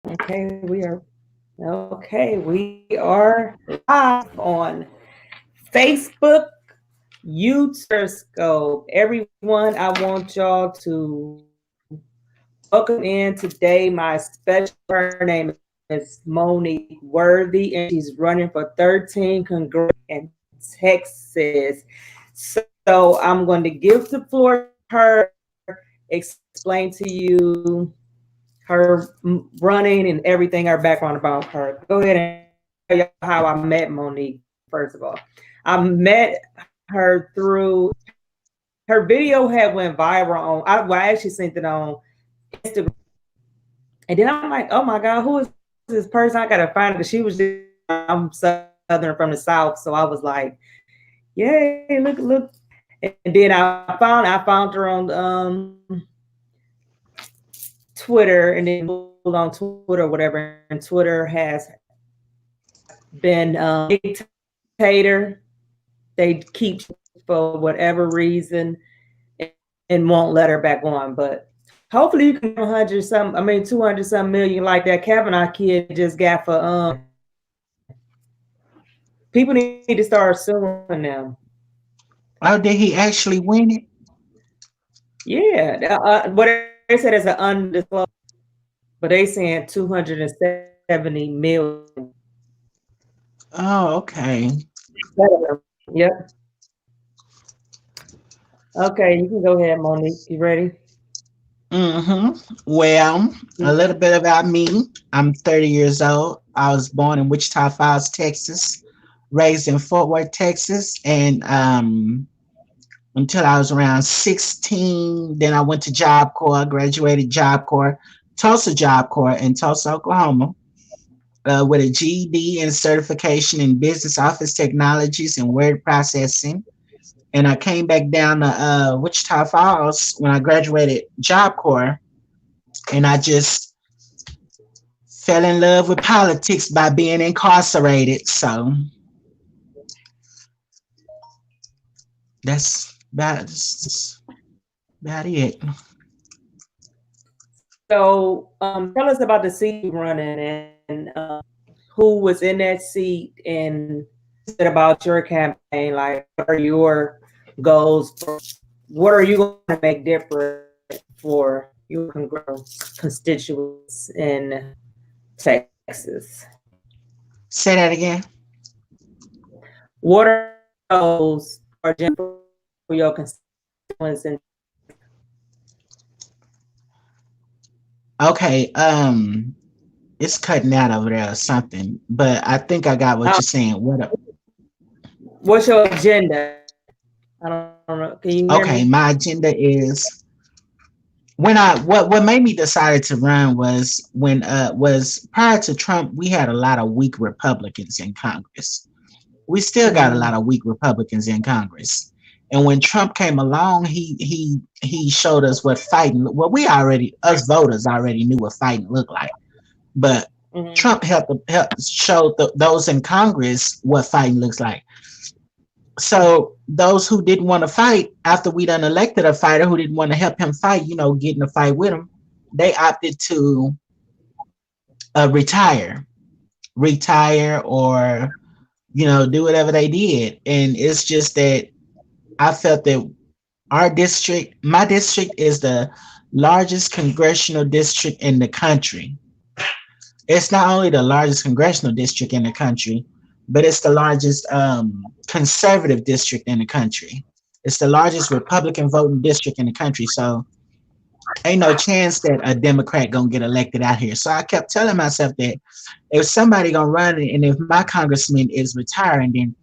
Okay, we are live on Facebook, YouTube, Periscope. Everyone, I want y'all to welcome in today my special. Her name is Monique Worthy, and she's running for 13 Congressional in Texas. So I'm going to give the floor to her, explain to you her running and everything, her background about her. Go ahead and tell y'all how I met Monique, first of all. I met her through her video had went viral on I actually sent it on Instagram. And then I'm like, oh my God, who is this person? I gotta find it. Because she was just I'm Southern from the South. So I was like, yay, look. And then I found her on Twitter, and then moved on Twitter or whatever. And Twitter has been dictator. They keep for whatever reason and won't let her back on. But hopefully you can get 200 some million like that Kavanaugh kid just got for people need to start suing them. Oh, did he actually win it? Yeah, what they said is an undisclosed, but they saying 270 million. Oh, okay. Yep. Okay, you can go ahead, Monique. You ready? Well, a little bit about me. I'm 30 years old. I was born in Wichita Falls, Texas, raised in Fort Worth, Texas, and until I was around 16. Then I went to Job Corps, graduated Job Corps, Tulsa Job Corps in Tulsa, Oklahoma, with a GED and certification in business office technologies and word processing. And I came back down to Wichita Falls when I graduated Job Corps, and I just fell in love with politics by being incarcerated. So that's about it. So, tell us about the seat you running and who was in that seat, and what is it about your campaign? Like, what are your goals? What are you going to make different for your congressional constituents in Texas? Say that again. What are your goals or for your constituents in Okay, it's cutting out over there or something, but I think I got what you're saying. what's your agenda? I don't know. Can you hear me? Okay, my agenda is when I what made me decided to run was prior to Trump, we had a lot of weak Republicans in Congress. We still got a Mm, lot of weak Republicans in Congress. And when Trump came along, he showed us what fighting. Well, we already us voters already knew what fighting looked like, but mhm. Trump helped show those in Congress what fighting looks like. So those who didn't want to fight after we done elected a fighter who didn't want to help him fight, get in a fight with him, they opted to retire, or do whatever they did. And it's just that I felt that my district is the largest congressional district in the country. It's not only the largest congressional district in the country, but it's the largest conservative district in the country. It's the largest Republican voting district in the country. So ain't no chance that a Democrat gonna get elected out here. So I kept telling myself that if somebody gonna run it, and if my congressman is retiring, then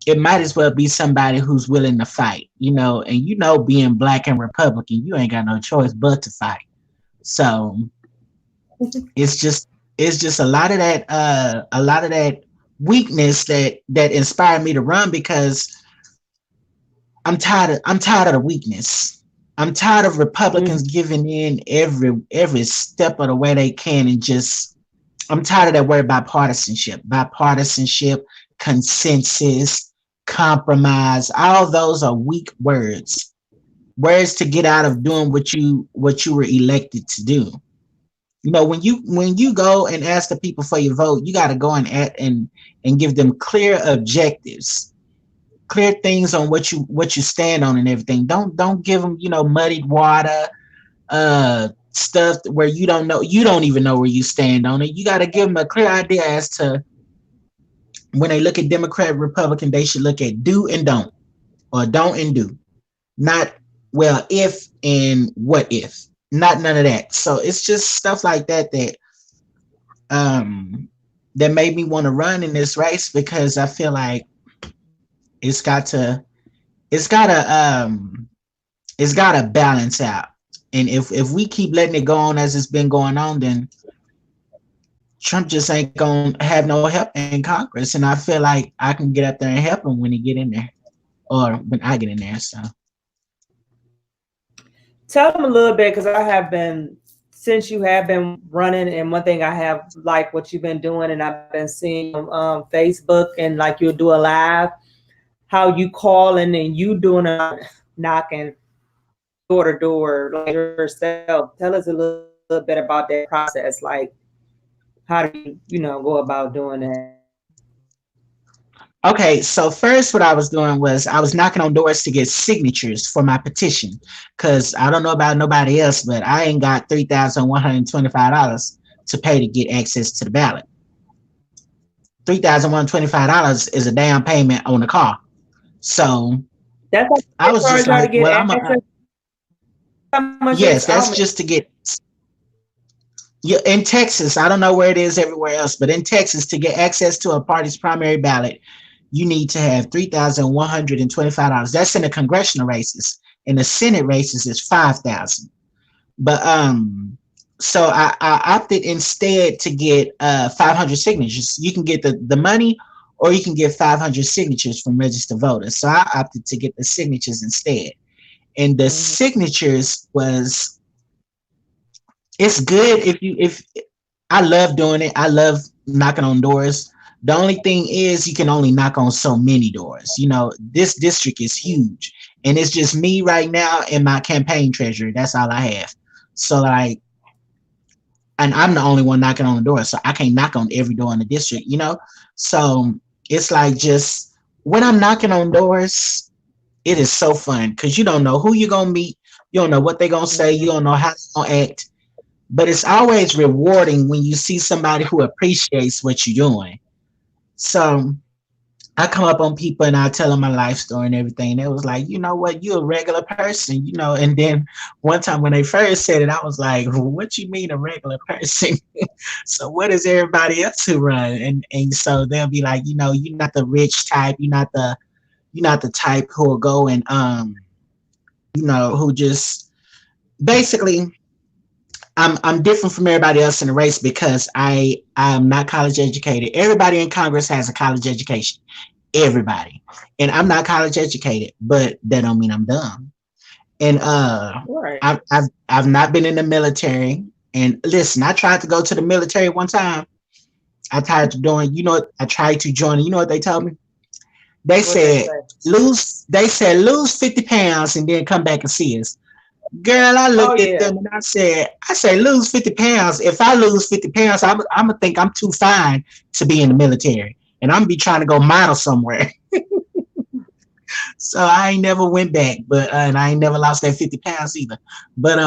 it might as well be somebody who's willing to fight, and being black and Republican, you ain't got no choice but to fight. So it's just a lot of that weakness that inspired me to run, because I'm tired of the weakness. I'm tired of Republicans Mhm. giving in every step of the way they can, and just I'm tired of that word bipartisanship, consensus, compromise. All those are weak words to get out of doing what you were elected to do. When you go and ask the people for your vote, you got to go and give them clear objectives, clear things on what you stand on and everything. Don't give them muddied water, stuff where you don't even know where you stand on it. You got to give them a clear idea as to when they look at Democrat, Republican, they should look at do and don't, or don't and do, not well if and what if, not none of that. So it's just stuff like um that made me want to run in this race, because I feel like it's got to it's got to it's got to balance out. And if we keep letting it go on as it's been going on, then Trump just ain't gonna have no help in Congress. And I feel like I can get up there and help him when he get in there, or when I get in there. So Tell them a little bit, because I have been, since you have been running, and one thing I have like what you've been doing, and I've been seeing on Facebook, and like you'll do a live, how you calling and you doing a knocking door to door like yourself. Tell us a little bit about that process. Like, how do you go about doing that? okay, so first what I was doing was I was knocking on doors to get signatures for my petition, because I don't know about nobody else, but I ain't got $3,125 to pay to get access to the ballot. $3,125 is a down payment on the car. So That's how I they was charge just y'all to like, get well, access. How much is yes, how that's much? just to get. Yeah, in Texas, I don't know where it is everywhere else, but in Texas, to get access to a party's primary ballot, you need to have $3,125. That's in the congressional races. In the Senate races, it's 5,000. But so I opted instead to get 500 signatures. You can get the money, or you can get 500 signatures from registered voters. So I opted to get the signatures instead. And the Mhm. signatures was it's good if I love doing it. I love knocking on doors. The only thing is you can only knock on so many doors. This district is huge, and it's just me right now and my campaign treasurer. That's all I have. So like, and I'm the only one knocking on the door, so I can't knock on every door in the district. So it's like, just when I'm knocking on doors, it is so fun because you don't know who you're gonna meet, you don't know what they're gonna say, you don't know how they're gonna act. But it's always rewarding when you see somebody who appreciates what you're doing. So I come up on people and I tell them my life story and everything. They was like, you know what, you're a regular person. And then one time when they first said it, I was like, what you mean a regular person? So what is everybody else who run? And so they'll be like, you're not the rich type, you're not the type who will go and who just basically, I'm different from everybody else in the race because I'm not college educated. Everybody in Congress has a college education. Everybody. And I'm not college educated, but that don't mean I'm dumb. And Right. I've not been in the military. And listen, I tried to go to the military one time. I tried to join, I tried to join, you know what they told me? They What they said say? lose 50 pounds and then come back and see us. Girl, I Oh looked at yeah. them and I said, lose 50 pounds. If I lose 50 pounds, I'm gonna think I'm too fine to be in the military, and I'm gonna be trying to go model somewhere. So I ain't never went back, but and I ain't never lost that 50 pounds either. But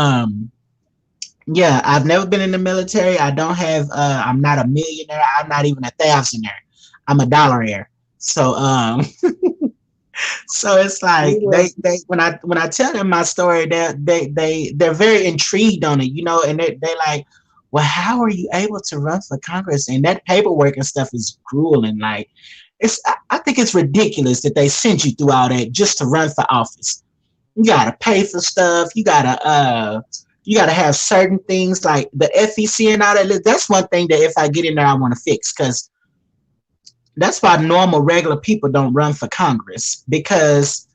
yeah, I've never been in the military. I don't have. I'm not a millionaire. I'm not even a thousandaire. I'm a dollaraire. So so it's like You they when I tell them my story, they're very intrigued on it, and they like, well, how are you able to run for Congress? And that paperwork and stuff is grueling. Like, I think it's ridiculous that they sent you through all that just to run for office. You gotta pay for stuff. You gotta have certain things like the FEC and all that. That's one thing that if I get in there, I want to fix, because that's why normal regular people don't run for Congress, because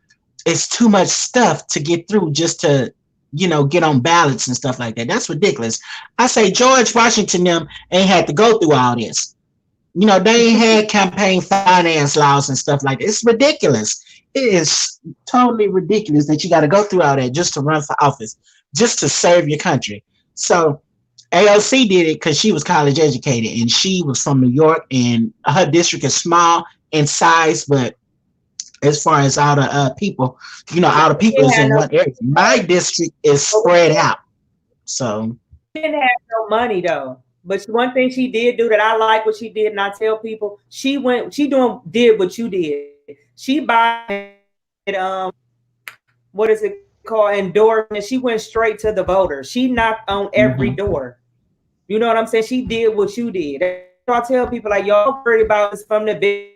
it's too much stuff to get through just to get on ballots and stuff like that. That's ridiculous. I say George Washington them ain't had to go through all this. They ain't had campaign finance laws and stuff like that. It's ridiculous. It is totally ridiculous that you got to go through all that just to run for office, just to serve your country. So AOC did it because she was college educated and she was from New York, and her district is small in size, but as far as all the people, all the She people didn't is have in no, one area. My district is spread out, so. she didn't have no money though. But one thing she did do that I like what she did, and I tell people, did what you did. She bought what is it called, endorsement. She went straight to the voters. She knocked on every Mhm. door. You know what I'm saying? She did what you did. I tell people like y'all worried about this from the big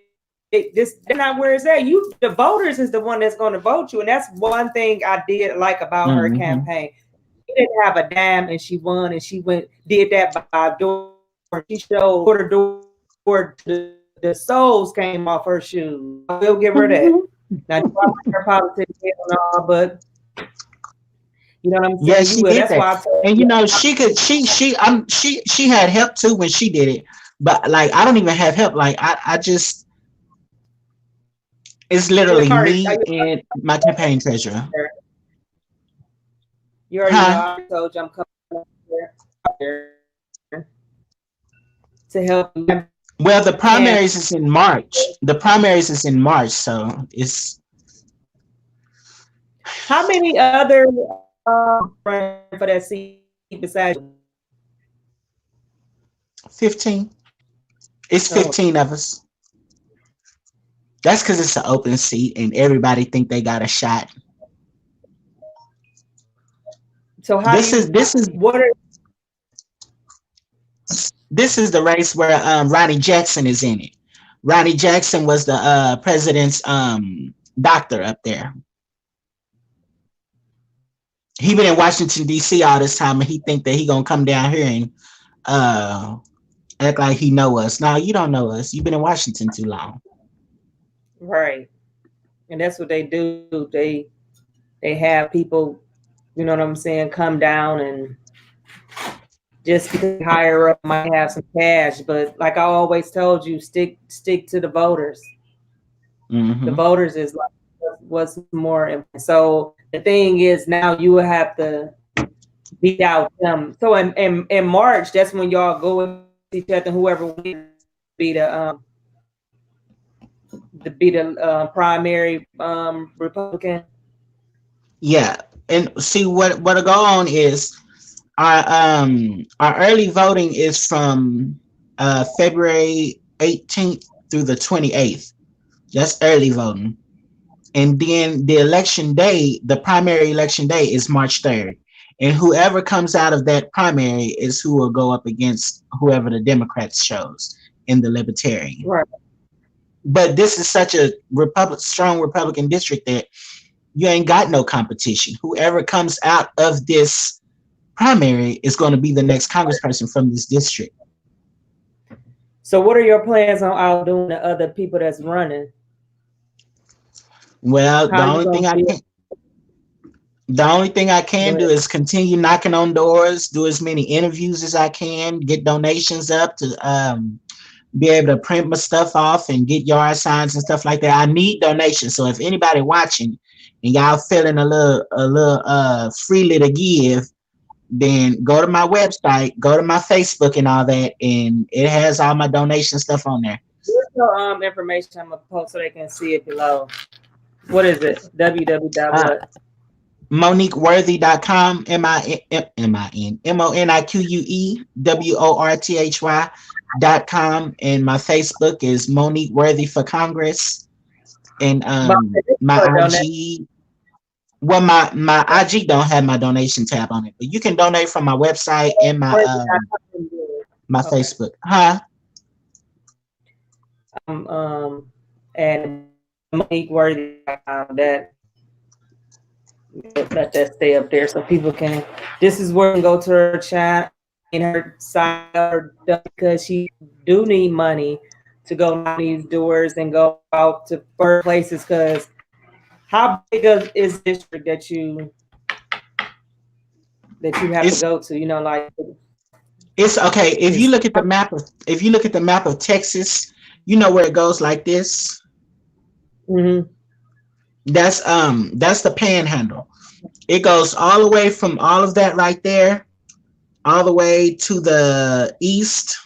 this they're not where it's at. You the voters is the one that's going to vote you. And that's one thing I did like about her Mhm. campaign. She didn't have a dime and she won and she went did that by door. She showed door to door the soles came off her shoes. I will give her that. Now do I like her politics and all, but you know what I'm Yeah, saying? You she will. did That's that, why I told and you she could, she had help too when she did it, but like I don't even have help. Like I just, it's literally me and my campaign treasurer. you already know Huh? I told you I'm coming here to help you. Well, the Can primaries is in March. The primaries is in March, so it's how many other running for that seat besides you? 15. It's Oh, 15 of us. That's because it's an open seat and everybody think they got a shot. so how do This is you this is what are this is the race where Ronnie Jackson is in it. Ronnie Jackson was the president's doctor up there. He been in Washington D.C. all this time, and he think that he gonna come down here and uh, act like he know us. No, you don't know us. You've been in Washington too long. right? And that's what they do. They have people, you know what I'm saying, come down and just because higher up might have some cash, but like I always told you, stick to the voters. The Hmm. voters is like what's more important. So the thing is now you will have to beat out them. So in March, that's when y'all go with each other. Whoever wins be the primary Republican. Yeah, and see what'll go on is our early voting is from February 18th through the 28th. That's early voting. And then the election day, the primary election day is March 3rd. And whoever comes out of that primary is who will go up against whoever the Democrats chose in the Libertarian. Right. But this is such a strong Republican district that you ain't got no competition. Whoever comes out of this primary is going to be the next congressperson from this district. So what are your plans on outdoing the other people that's running? Well, How you gonna feel? the only thing I Go can do ahead. is continue knocking on doors, do as many interviews as I can, get donations up to be able to print my stuff off and get yard signs and stuff like that. I need donations. So if anybody watching and y'all feeling a little freely to give, then go to my website, go to my Facebook and all that, and it has all my donation stuff on there. Where's your information? I'm gonna post so they can see it below. What is it? www. Dot Uh, what? MoniqueWorthy.com, MoniqueWorthy.com, and my Facebook is Monique Worthy for Congress, and But this is my for donation. IG. Well, my IG don't have my donation tab on it, but you can donate from my website and my Okay. Facebook. Huh? And Monique Worthy. That let that stay up there so people can. This is where you can go to her chat and her site because she do need money to go knock these doors and go out to further places. Because how big is the district that you have to It's go to? You know, like it's okay. it's. If you look at the map of Texas, you know where it goes like this. Mm-hmm. That's the panhandle. It goes all the way from all of that right there all the way to the east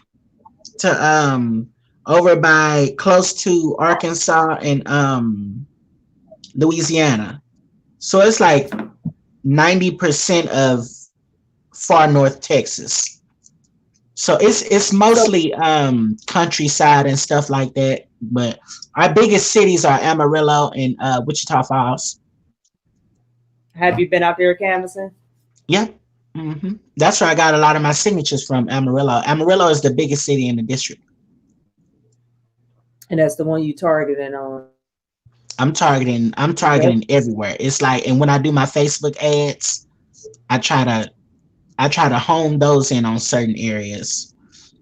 to over by close to Arkansas and Louisiana. So it's like 90% of far north Texas. So it's So mostly countryside and stuff like that. But our biggest cities are Amarillo and Wichita Falls. have you been out there canvassing? Yep. That's where I got a lot of my signatures from. Amarillo. Amarillo is the biggest city in the district. And that's the one you targeting on. I'm Yep. targeting everywhere. It's like, and when I do my Facebook ads, I try to I try to hone those in on certain areas.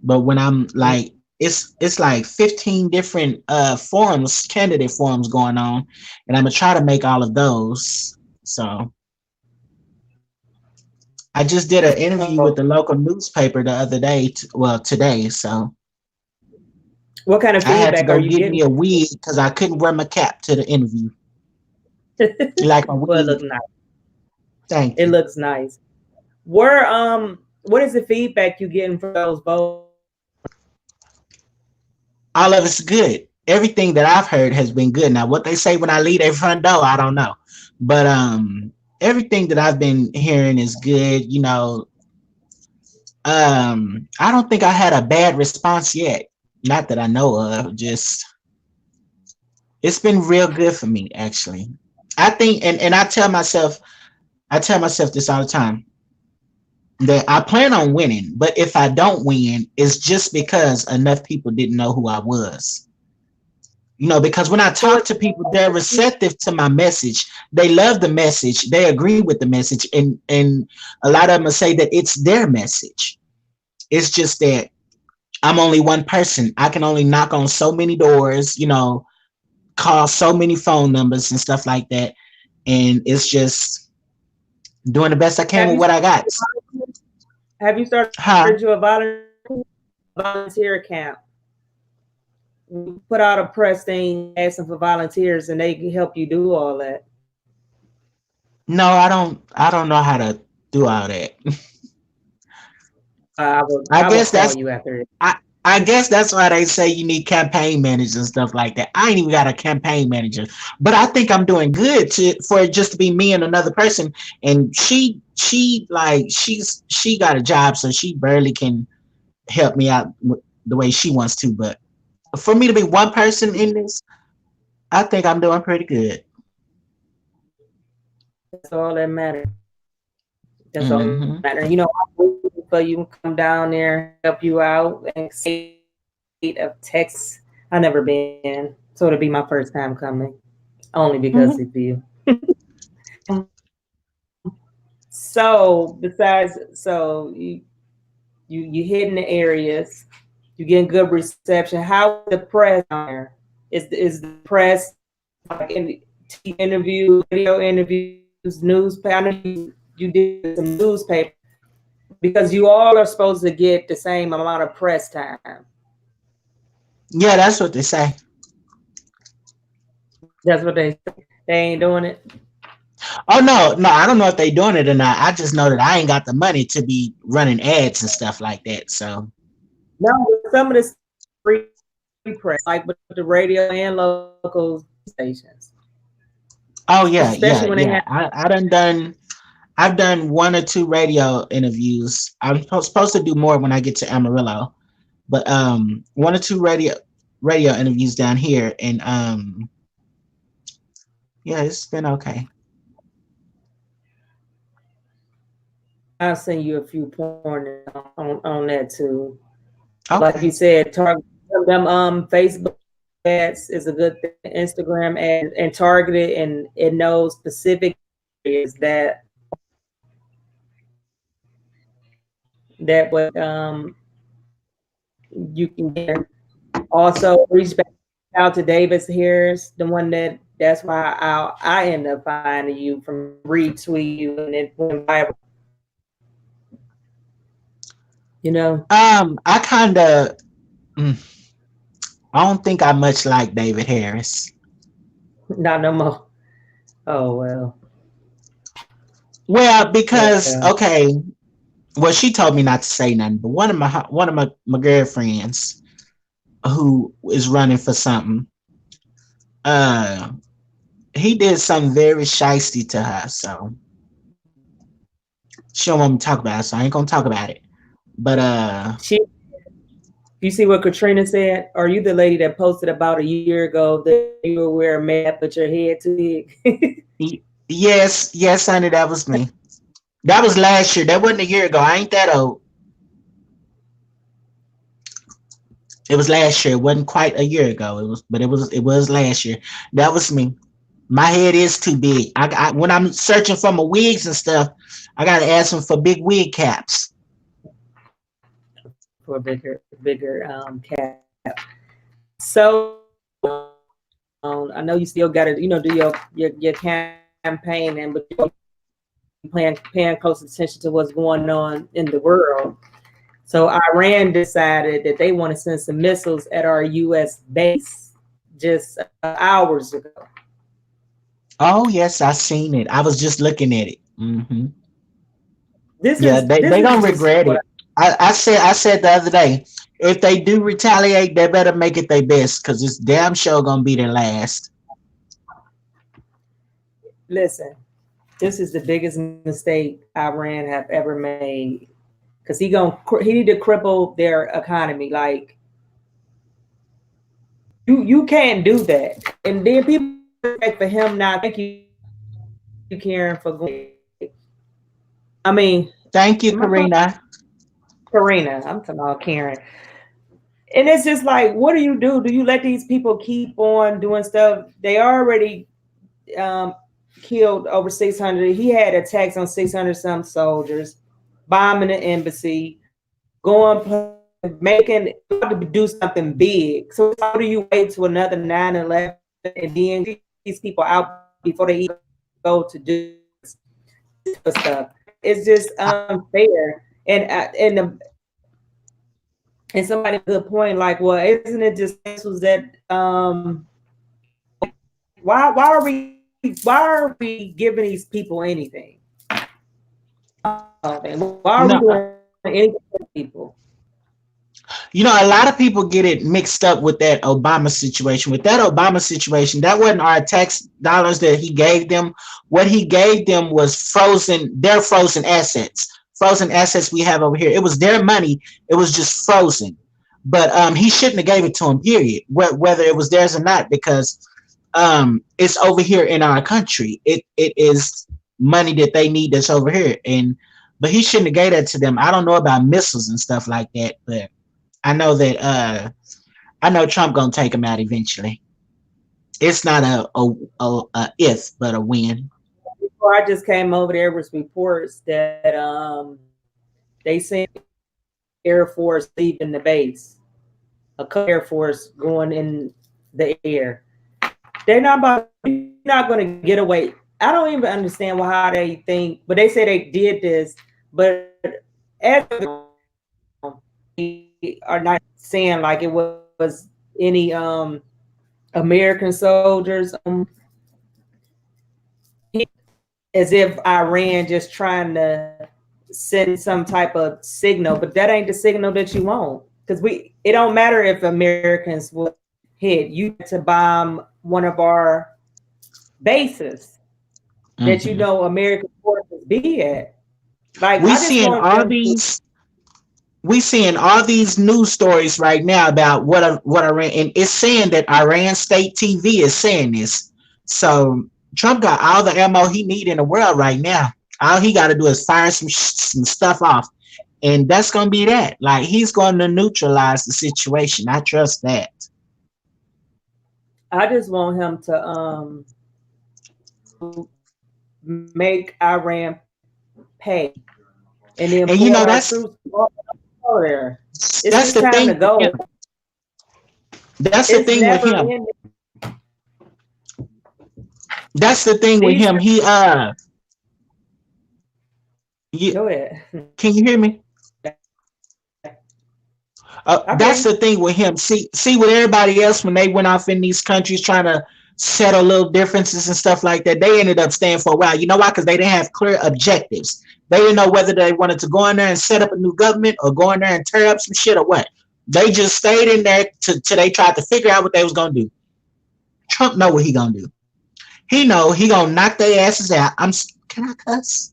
But when I'm like, it's like 15 different forums, candidate forums going on, and I'm gonna try to make all of those. So I just did an interview with So the local newspaper the other day, well today. So what kind of I had to feedback are go you get me getting? a wig because I couldn't wear my cap to the interview. You like my Well, it looks wig? nice. Thank It you. looks nice. Where what is the feedback you getting from those votes? All of it's good. Everything that I've heard has been good. Now, what they say when I leave their front door, I don't know. But everything that I've been hearing is good. I don't think I had a bad response yet. Not that I know of. Just it's been real good for me actually. I think, and I tell myself this all the time that I plan on winning, but if I don't win, it's just because enough people didn't know who I was. Because when I So talk to people, they're receptive to my message. They love the message. They agree with the message, and a lot of them will say that it's their message. It's just that I'm only one person. I can only knock on so many doors, call so many phone numbers and stuff like that, and it's just doing the best I can have with you what I got. have you started Huh? your volunteer camp? We put out a press thing asking for volunteers, and they can help you do all that. No, I don't. I don't know how to do all that. I I will guess call that's you after it. I I guess that's why they say you need campaign managers and stuff like that. I ain't even got a campaign manager, but I think I'm doing good for it just to be me and another person. And she got a job, so she barely can help me out the way she wants to. But for me to be one person in this, I think I'm doing pretty good. That's all that matters. That's all that Hmm. matters. I'm waiting for you to come down there, help you out, and state of Texas. I never been, so it'll be my first time coming, only because Hmm. of you. So besides, you hitting the areas, you getting good reception. How is the press on there? Is the press like in TV interviews, video interviews, newspaper? I know you did some newspaper because you all are supposed to get the same amount of press time. Yeah, that's what they say. That's what they ain't doing it. Oh no, no, I don't know if they doing it or not. I just know that I ain't got the money to be running ads and stuff like that. So, No, some of this free press, like with the radio and local stations, oh yeah, especially when yeah, they have. yeah. I've done one or two radio interviews. I'm supposed to do more when I get to Amarillo, but one or two radio interviews down here, and yeah, it's been okay. I'll send you a few pointers on that too. Like you Okay. said, target them Facebook ads is a good thing. Instagram ads and targeted and it knows specific areas that way you can get. Also reach back out to Davis Harris, the one that's why I end up finding you from retweet you and it went viral, you know. I kind of, I don't think I much like David Harris. Not no more. Oh well. Well, because Well. okay, well, she told me not to say nothing, but one of my girlfriends who is running for something, uh, he did something very shisty to her, so she don't want me to talk about it, so I ain't gonna talk about it. But She, you see what Katrina said? Are you the lady that posted about a year ago that you were wearing makeup but your head too big? yes, yes, honey, that was me. That was last year. That wasn't a year ago. I ain't that old. It was last year. It wasn't quite a year ago. It was last year. That was me. My head is too big. When I'm searching for my wigs and stuff, I gotta ask them for big wig caps. For bigger cap. So I know you still got to do your campaign, and but paying close attention to what's going on in the world. So Iran decided that they want to send some missiles at our U.S. base just hours ago. Oh yes, I seen it. I was just looking at it. This Yeah, is they this don't is just regret what it. I said the other day, if they do retaliate, they better make it their best, because it's damn sure gonna be their last. listen. This is the biggest mistake Iran have ever made because he need to cripple their economy. Like you can't do that, and then people expect for him not. Thank you, Karen, for going. I mean, am I talking Thank you, Karina. Karina? I'm talking about Karen. And it's just like, what do you do? Do you let these people keep on doing stuff? They already um, killed over 600. He had attacks on 600 some soldiers, bombing the embassy, making to do something big. So how do you wait to another 9/11 and then these people out before they even go to do this type of stuff? It's just unfair. And somebody made a good point, like, well, isn't it just missiles that why are we giving these people anything? Why are we No, doing anything for people? a lot of people get it mixed up with that Obama situation. With that Obama situation, that wasn't our tax dollars that he gave them. What he gave them was their frozen assets. Frozen assets we have over here. It was their money. It was just frozen. But he shouldn't have gave it to them, period. Whether it was theirs or not, because it's over here in our country. It is money that they need that's over here. But he shouldn't have gave that to them. I don't know about missiles and stuff like that, but I know Trump gonna take him out eventually. It's not a if, but a when. Before I just came over, there was reports that they sent Air Force leaving the base, a Air Force going in the air. They're not about. You're not going to get away. I don't even understand how they think, but they say they did this. But as they are not saying like it was any American soldiers. As if Iran just trying to send some type of signal, but that ain't the signal that you want. Because it don't matter if Americans will hit. You to bomb one of our bases that Hmm. American forces be at. Like We I just seeing want all them to. these we seeing all these news stories right now about what Iran, and it's saying that Iran state TV is saying this. So Trump got all the ammo he need in the world right now. All he got to do is fire some stuff off, and that's gonna be that. Like, he's going to neutralize the situation. I trust that. I just want him make Iran pay, and then And pull our troops all there. It's that's just the time to thing with go. him. That's the It's thing with never him. ending. That's the thing with These him. You, Go ahead. can you hear me? I can. That's the thing with him. See, with everybody else, when they went off in these countries trying to settle little differences and stuff like that. They ended up staying for a while. You know why? Because they didn't have clear objectives. They didn't know whether they wanted to go in there and set up a new government or go in there and tear up some shit or what. They just stayed in there till they tried to figure out what they was gonna do. Trump know what he gonna do. He know he gonna knock their asses out. Can I cuss?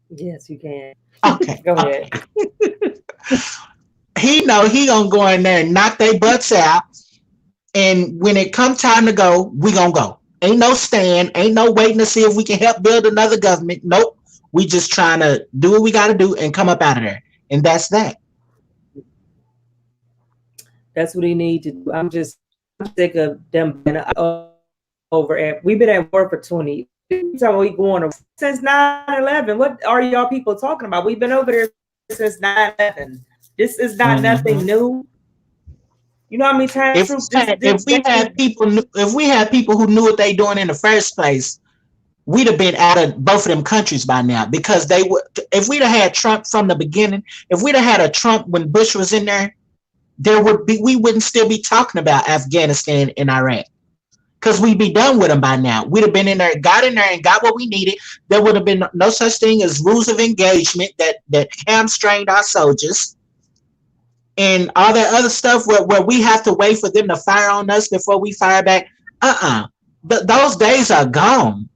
Yes, you can. Okay. Go Okay. ahead. He know he gonna go in there and knock their butts out. And when it come time to go, we gonna go. Ain't no stand. Ain't no waiting to see if we can help build another government. Nope. We just trying to do what we got to do and come up out of there. And that's that. That's what he need to do. I'm sick of them being over at. We've been at war for 20. So we going since 9/11. What are y'all people talking about? We've been over there since 9/11. This is not nothing new. You know how many times If we had people who knew what they doing in the first place, we'd have been out of both of them countries by now, because they would. If we'd have had Trump from the beginning, if we'd have had a Trump when Bush was in there, we wouldn't still be talking about Afghanistan and Iraq, because we'd be done with them by now. We'd have been in there, got in there, and got what we needed. There would have been no such thing as rules of engagement that hamstringed our soldiers, and all that other stuff where we have to wait for them to fire on us before we fire back. Those days are gone.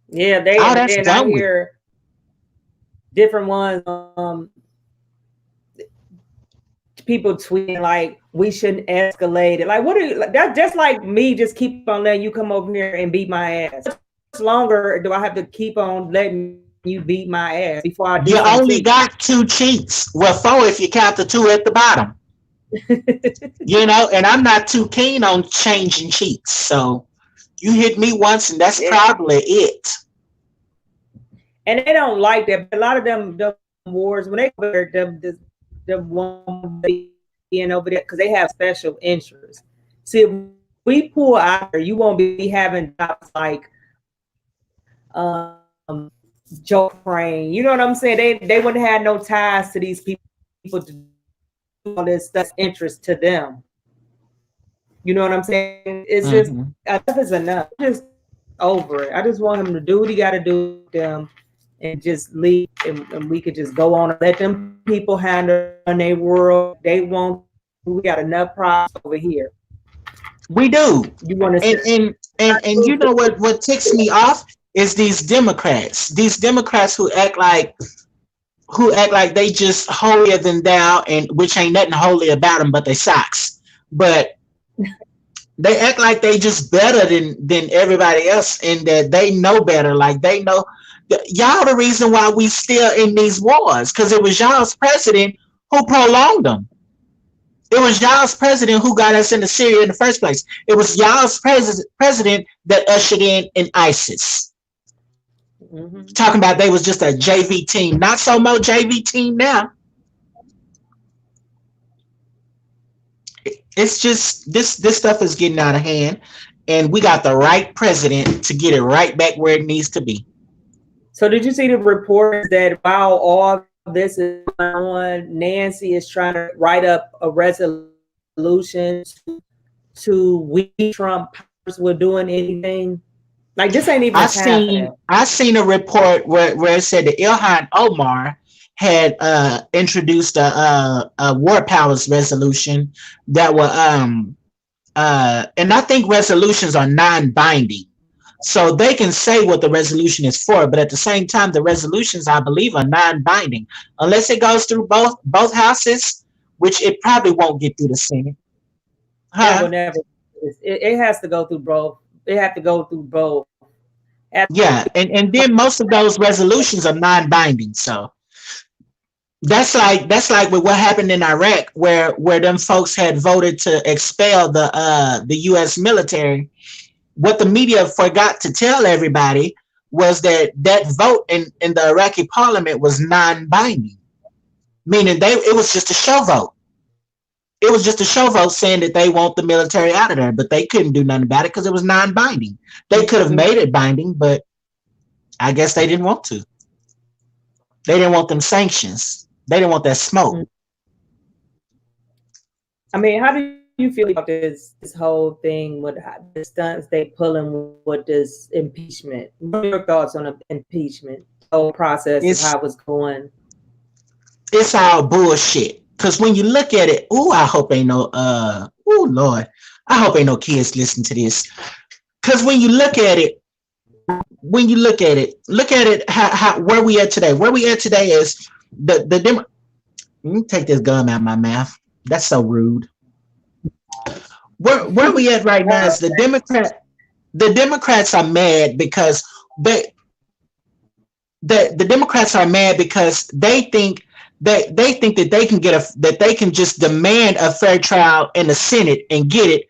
Yeah, that's and I done with. hear different ones. People tweeting like we shouldn't escalate it. Like, what are you? That's just like me. Just keep on letting you come over here and beat my ass. How much longer do I have to keep on letting you beat my ass before I do You something? only got 2 cheeks. Well, 4 if you count the 2 at the bottom. And I'm not too keen on changing cheeks. So you hit me once, and that's probably it. And they don't like that. But a lot of them wars, when they go there, the one being over there, because they have special interests. See, if we pull out there, you won't be having jobs like Joe Crane. You know what I'm saying? They wouldn't have no ties to these people to do all this stuff interest to them. You know what I'm saying? It's just enough is enough. Just over it. I just want him to do what he got to do with them and just leave, and we could just go on and let them people handle their world. They won't. We got enough problems over here. We do. You want to and you know what ticks me off is these Democrats. These Democrats who act like they just holier than thou, and which ain't nothing holy about them but they socks. But they act like they just better than everybody else, and that they know better. Like they know. Y'all the reason why we still in these wars, because it was y'all's president who prolonged them. It was y'all's president who got us into Syria in the first place. It was y'all's president that ushered in ISIS. Talking about they was just a JV team. Not so much JV team now. It's just this stuff is getting out of hand, and we got the right president to get it right back where it needs to be. So did you see the reports that while all this is going on, Nancy is trying to write up a resolution to we Trump were doing anything? Like, this ain't even happening. I seen a report where it said that Ilhan Omar had introduced a war powers resolution that were and I think resolutions are non-binding. So they can say what the resolution is for, but at the same time, the resolutions, I believe, are non-binding unless it goes through both houses, which it probably won't get through the Senate. It has to go through both. It have to go through both. Yeah, and then most of those resolutions are non-binding. So that's like with what happened in Iraq, where them folks had voted to expel the U.S. military. What the media forgot to tell everybody was that vote in the Iraqi parliament was non-binding, meaning it was just a show vote. It was just a show vote saying that they want the military out of there, but they couldn't do nothing about it because it was non-binding. They could have made it binding, but I guess they didn't want to. They didn't want them sanctions. They didn't want that smoke. I mean, how do you feel about this whole thing with the stunts they pulling with this impeachment? What are your thoughts on the impeachment whole process of how It's it's going? it's all bullshit. Cause when you look at it, I hope ain't no Lord. I hope ain't no kids listen to this. Cause when you look at it, look at it how where we at today. Where we at today is the let me take this gum out of my mouth. That's so rude. Where we at right now is the Democrats are mad because they the Democrats are mad because they think that they can just demand a fair trial in the Senate and get it,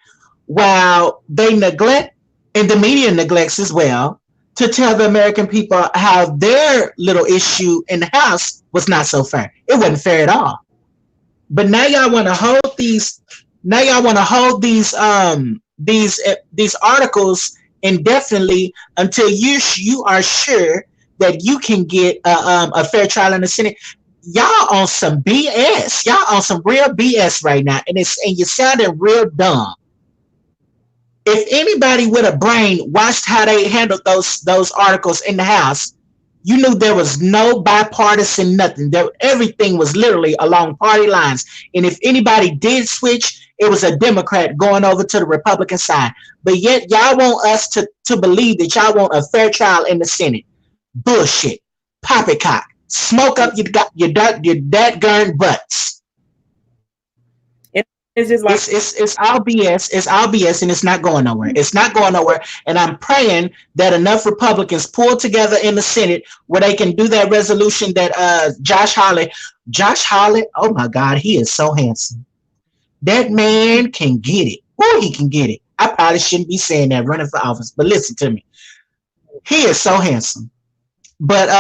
while they neglect, and the media neglects as well, to tell the American people how their little issue in the House was not so fair. It wasn't fair at all. But now y'all want to hold these. Now y'all want to hold these articles indefinitely until you are sure that you can get a fair trial in the Senate. Y'all on some BS. Y'all on some real BS right now, and you're sounding real dumb. If anybody with a brain watched how they handled those articles in the House, you knew there was no bipartisan nothing. There, everything was literally along party lines. And if anybody did switch, it was a Democrat going over to the Republican side. But yet y'all want us to believe that y'all want a fair trial in the Senate. Bullshit. Poppycock. Smoke up your dadgum butts. It's just like It's all BS. It's all BS, and it's not going nowhere. It's not going nowhere. And I'm praying that enough Republicans pull together in the Senate where they can do that resolution that Josh Hawley. Oh my God, he is so handsome. That man can get it. Oh, he can get it. I probably shouldn't be saying that running for office, but listen to me. He is so handsome. But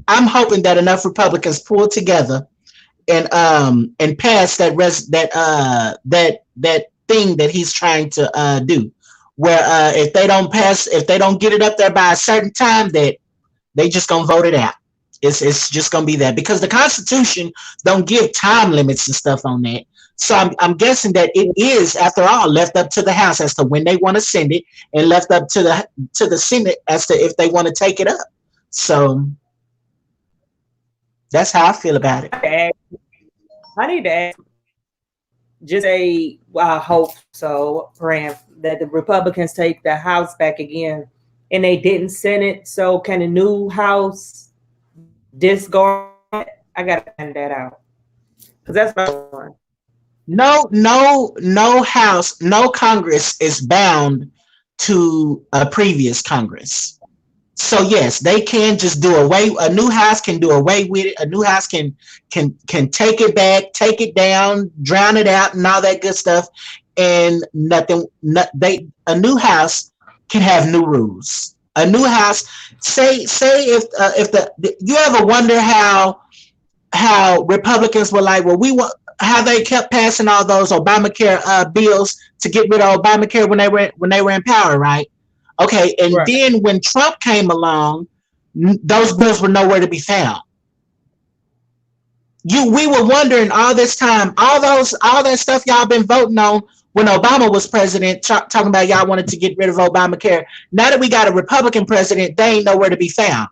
I'm hoping that enough Republicans pull together and pass that thing that he's trying to do, where if they don't get it up there by a certain time, that they just gonna vote it out. It's just gonna be that, because the Constitution don't give time limits and stuff on that. So I'm guessing that it is, after all, left up to the House as to when they want to send it, and left up to the Senate as to if they want to take it up. So that's how I feel about it. I need to ask, just I hope so, praying that the Republicans take the House back again, and they didn't send it. So can the new House discard it? I gotta find that out, because that's what I want. No House, no Congress is bound to a previous Congress. So yes, they can just do away. A new House can do away with it. A new House can take it back, take it down, drown it out, and all that good stuff. And nothing. A new House can have new rules. A new House. Say if you ever wonder how Republicans were like, well, we want, how they kept passing all those Obamacare bills to get rid of Obamacare when they were in power, right? Okay, and Right. then when Trump came along, those bills were nowhere to be found. We were wondering all this time, all that stuff y'all been voting on when Obama was president, talking about y'all wanted to get rid of Obamacare. Now that we got a Republican president, they ain't nowhere to be found.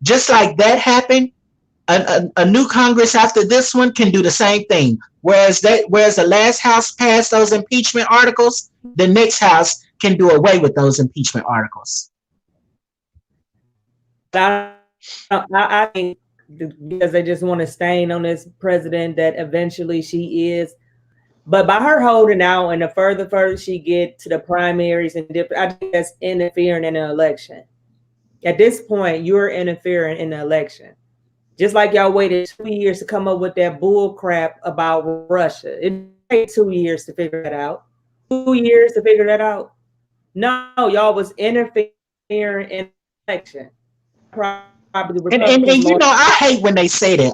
Just like that happened, a new Congress after this one can do the same thing. Whereas the last House passed those impeachment articles, the next House can do away with those impeachment articles. I think because they just want to stain on this president that eventually she is. But by her holding out, and the further she get to the primaries and different, I think that's interfering in the election. At this point, you're interfering in the election. Just like y'all waited 2 years to come up with that bull crap about Russia. It took 2 years to figure that out. 2 years to figure that out. No, y'all was interfering in the election. Probably the And Republicans you lost. know, I hate when they say that.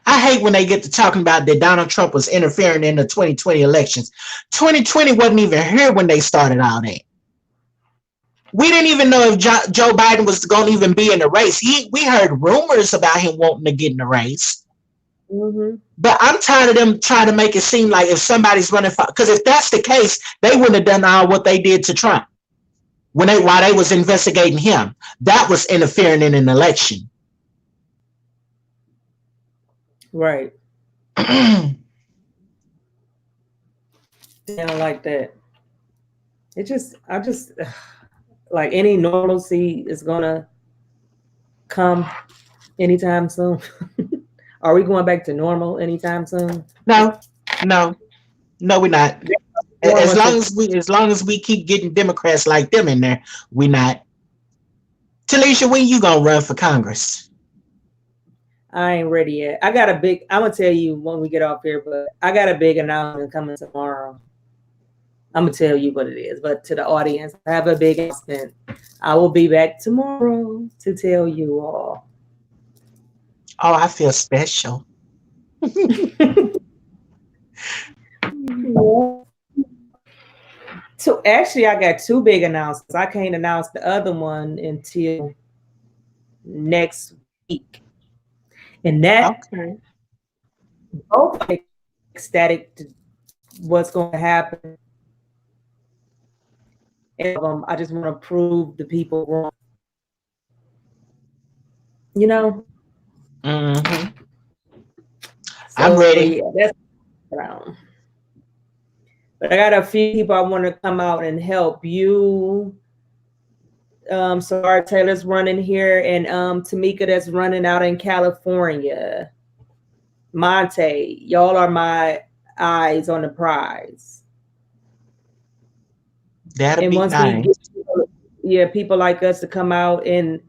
I hate when they get to talking about that Donald Trump was interfering in the 2020 elections. 2020 wasn't even here when they started all that. We didn't even know if Joe Biden was going to even be in the race. We heard rumors about him wanting to get in the race. Mm-hmm. But I'm tired of them trying to make it seem like if somebody's running for, because if that's the case, they wouldn't have done all what they did to Trump while they was investigating him. That was interfering in an election. Right. They don't like that. I just like any normalcy is gonna come anytime soon. Are we going back to normal anytime soon? No, no, no, we're not. Normal since As long as we keep getting Democrats like them in there, we not. Talisha, when you gonna run for Congress? I ain't ready yet. I'm gonna tell you when we get off here, but I got a big announcement coming tomorrow. I'm gonna tell you what it is, but to the audience, I have a big announcement. I will be back tomorrow to tell you all. Oh, I feel special. So actually, I got two big announcements. I can't announce the other one until next week, and that Okay. both ecstatic to what's going to happen. And I just want to prove the people wrong. You know. Mm-hmm. I'm So ready. yeah, that's around. But I got a few people I want to come out and help you. So our Taylor's running here, and Tamika that's running out in California. Monte, y'all are my eyes on the prize. That'll And be once we nice. get people like us to come out, and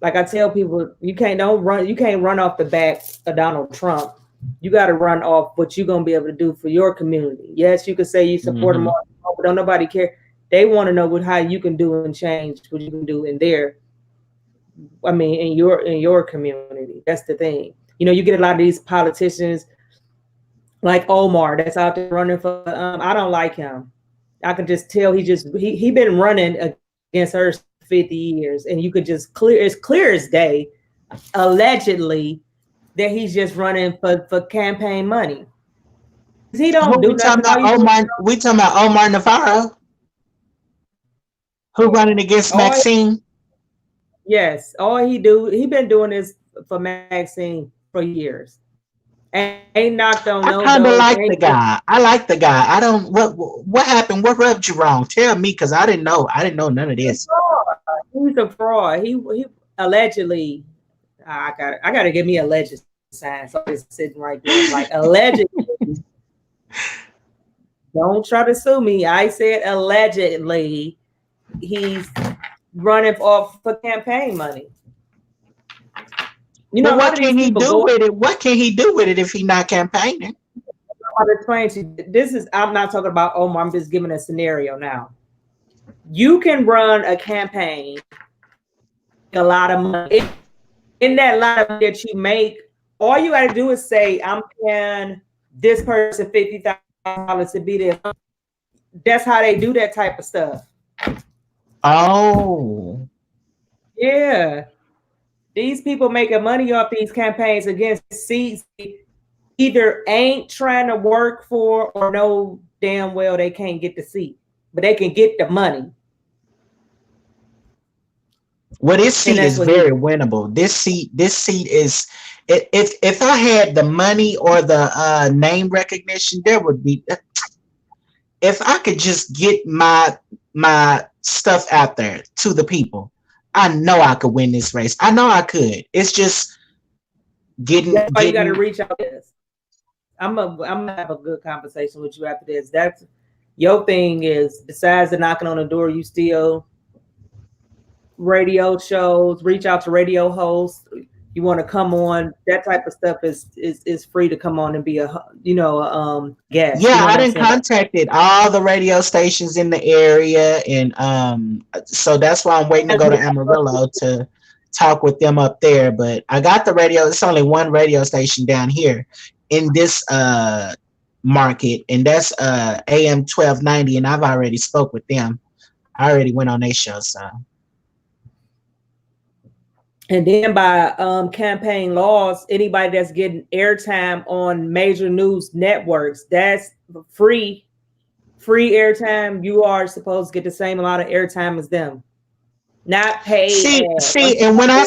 like I tell people, you can't run off the back of Donald Trump. You got to run off what you're gonna be able to do for your community. Yes, you can say you support them Mm-hmm. all, but don't nobody care. They want to know how you can do and change what you can do in their, I mean, in your community. That's the thing. You know, you get a lot of these politicians like Omar that's out there running for. I don't like him. I can just tell he been running against her 50 years, and you could just clear as day, allegedly, that he's just running for campaign money. He don't Who we do talking nothing. All about? you do is Omar. We talking about Omar Navarro, who running against all Maxine. yes, he been doing this for Maxine for years. Ain't knocked on I no kind of doors. like Ain't the guy. I like the guy. I don't. What happened? What rubbed you wrong? Tell me, because I didn't know. I didn't know none of he's a this. fraud. He's a fraud. He allegedly. I got to give me a legend sign. So it's sitting right there. Like allegedly. Don't try to sue me. I said allegedly he's running off for campaign money. You know, But a lot what of can these he people do go with it? What can he do with it if he's not campaigning? out of train. This is I'm not talking about Omar. I'm just giving a scenario now. You can run a campaign, a lot of money. In that lot of money that you make, all you got to do is say, "I'm paying this person $50,000 to be there." That's how they do that type of stuff. Oh, Yeah. These people making money off these campaigns against seats either ain't trying to work for or know damn well they can't get the seat, but they can get the money. well, this And seat that's is what he very winnable. This seat is. If I had the money or the name recognition, there would be. If I could just get my stuff out there to the people, I know I could win this race. I know I could. It's just that's why you got to getting. reach out to this. I'm gonna have a good conversation with you after this. That's your thing is besides the knocking on the door, you still radio shows, reach out to radio hosts. You want to come on, that type of stuff is free to come on and be a guest. Yeah, You know I what I'm didn't saying? Like, contacted all the radio stations in the area, and so that's why I'm waiting to go to Amarillo to talk with them up there. But I got the radio. It's only one radio station down here in this market, and that's AM 1290, and I've already spoke with them. I already went on their show, so And then by campaign laws, anybody that's getting airtime on major news networks, that's free free airtime. You are supposed to get the same amount of airtime as them, not paid ad. See, and when I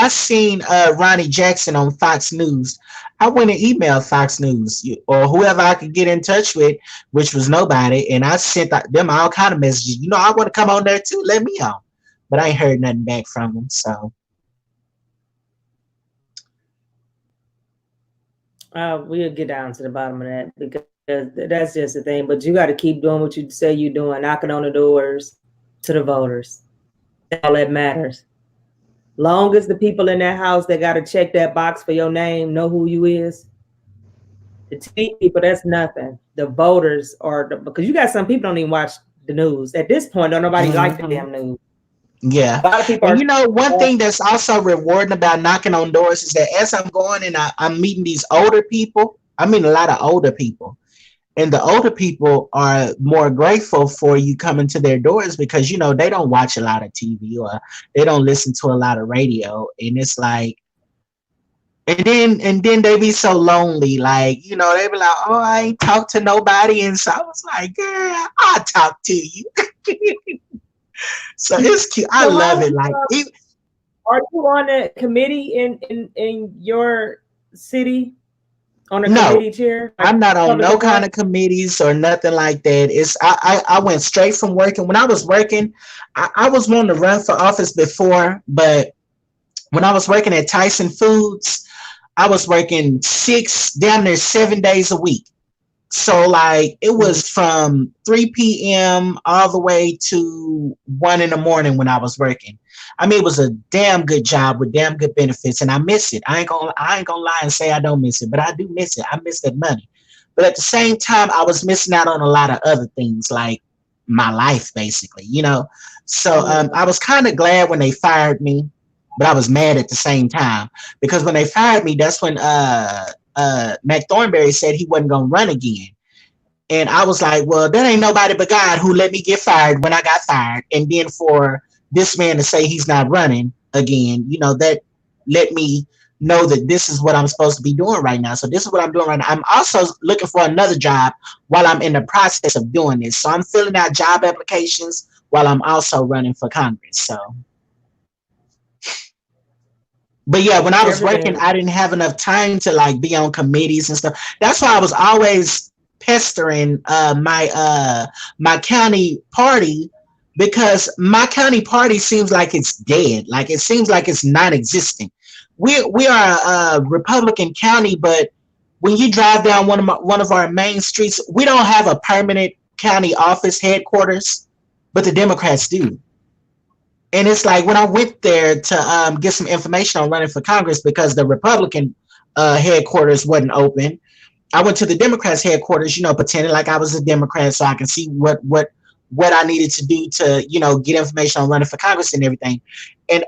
seen Ronnie Jackson on Fox News, I went and emailed Fox News or whoever I could get in touch with, which was nobody, and I sent them all kind of messages. I want to come on there too. Let me on, but I ain't heard nothing back from them. So We'll get down to the bottom of that because that's just the thing. But you got to keep doing what you say you're doing, knocking on the doors to the voters. That's all that matters. Long as the people in that house that got to check that box for your name know who you is. The TV people, that's nothing. The voters are because you got some people don't even watch the news at this point. Don't nobody like the damn news. yeah, A lot of people and are. one thing that's also rewarding about knocking on doors is that as I'm going and I'm meeting these older people, I mean a lot of older people. And the older people are more grateful for you coming to their doors because they don't watch a lot of TV or they don't listen to a lot of radio, and it's like, and then they be so lonely, like they be like, oh, I ain't talk to nobody, and so I was like, girl, I'll talk to you. So it's cute. I So love it. Like, are you on a committee in your city? On a no, committee chair? Like I'm not on public no kind employee? of committees or nothing like that. It's I went straight from working. When I was working, I was wanting to run for office before, but when I was working at Tyson Foods, I was working damn near 7 days a week. So like it Mhm. was from 3 p.m. all the way to 1 in the morning when I was working. I mean, it was a damn good job with damn good benefits, and I miss it. I ain't gonna lie and say I don't miss it, but I do miss it. I miss that money. But at the same time, I was missing out on a lot of other things like my life, basically. So Yeah. I was kind of glad when they fired me, but I was mad at the same time because when they fired me, that's when Mac Thornberry said he wasn't gonna run again. And I was like, well, that ain't nobody but God who let me get fired when I got fired. And then for this man to say he's not running again, that let me know that this is what I'm supposed to be doing right now. So this is what I'm doing right now. I'm also looking for another job while I'm in the process of doing this. So I'm filling out job applications while I'm also running for Congress. So, but yeah, when I was working, Everything. I didn't have enough time to like be on committees and stuff. That's why I was always pestering my county party because my county party seems like it's dead. Like it seems like it's non-existent. We are a Republican county, but when you drive down one of our main streets, we don't have a permanent county office headquarters, but the Democrats do. And it's like when I went there to get some information on running for Congress because the Republican headquarters wasn't open, I went to the Democrats headquarters, pretending like I was a Democrat so I can see what I needed to do to, get information on running for Congress and everything. And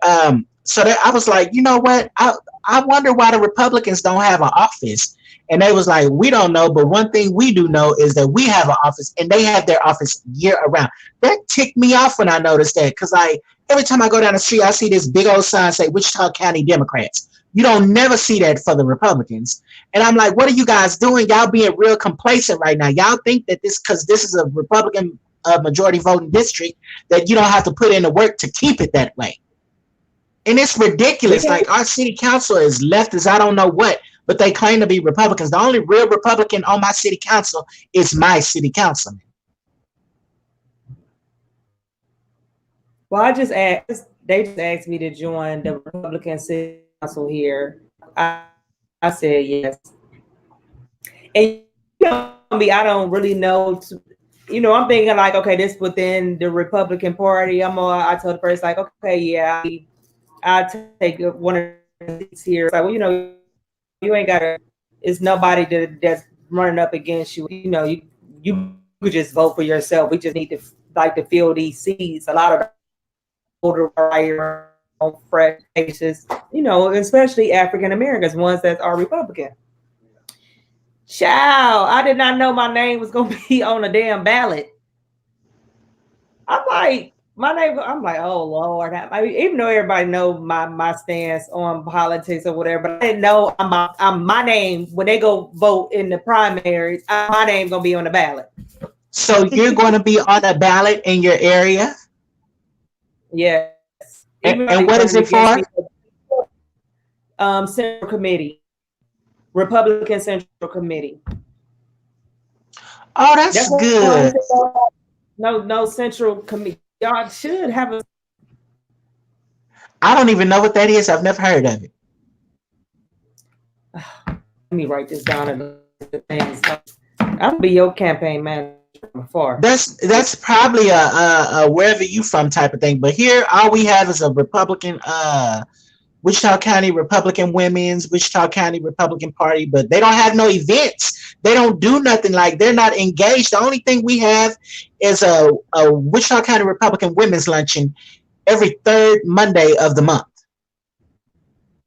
so that I was like, you know what? I wonder why the Republicans don't have an office. And they was like, we don't know, but one thing we do know is that we have an office and they have their office year around. That ticked me off when I noticed that because every time I go down the street, I see this big old sign say Wichita County Democrats. You don't never see that for the Republicans. And I'm like, what are you guys doing? Y'all being real complacent right now. Y'all think that because this is a Republican majority voting district, that you don't have to put in the work to keep it that way. And it's We ridiculous. have, Like our city council is left as I don't know what, but they claim to be Republicans. The only real Republican on my city council is my city councilman. well, I just asked. They just asked me to join the Republican City Council here. I said yes. And I don't really know. I'm thinking like, okay, this within the Republican Party. I told the person like, okay, yeah, I take one of the seats here. It's like, well, you ain't gotta. It's nobody that's running up against you. You could just vote for yourself. We just need to fill these seats. A lot of the older fresh faces. Especially African Americans, ones that are Republican. Child, I did not know my name was gonna be on a damn ballot. I'm like, my name. I'm like, oh Lord. I mean, even though everybody know my stance on politics or whatever, but I didn't know I'm my name when they go vote in the primaries. My name gonna be on the ballot. So you're going to be on a ballot in your area, Yes, even if and somebody what is running it against for? me, Central Committee, Republican Central Committee. Oh, That's that's why I good. said no Central Committee. Y'all should have a. I don't even know what that is. I've never heard of it. Let me write this down and the things. I'm gonna be your campaign manager from afar. That's probably a wherever you from type of thing. But here, all we have is a Republican, Wichita County Republican Women's, Wichita County Republican Party, but they don't have no events. They don't do nothing. Like they're not engaged. The only thing we have is a Wichita County Republican Women's Luncheon every third Monday of the month.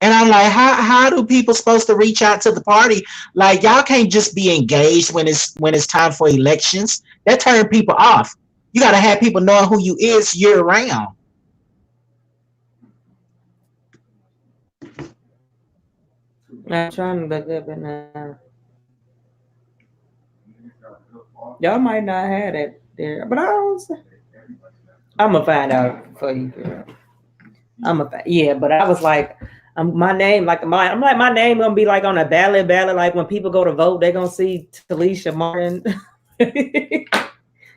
And I'm like, how do people supposed to reach out to the party? Like y'all can't just be engaged when it's time for elections. That turn people off. You gotta have people knowing who you is year round. I'm trying to look up and y'all might not have that there, but I don't. I'm gonna find out for you, girl. Yeah, but I was like, my name, I'm like my name gonna be like on a ballot. Like when people go to vote, they gonna see Talisha Martin.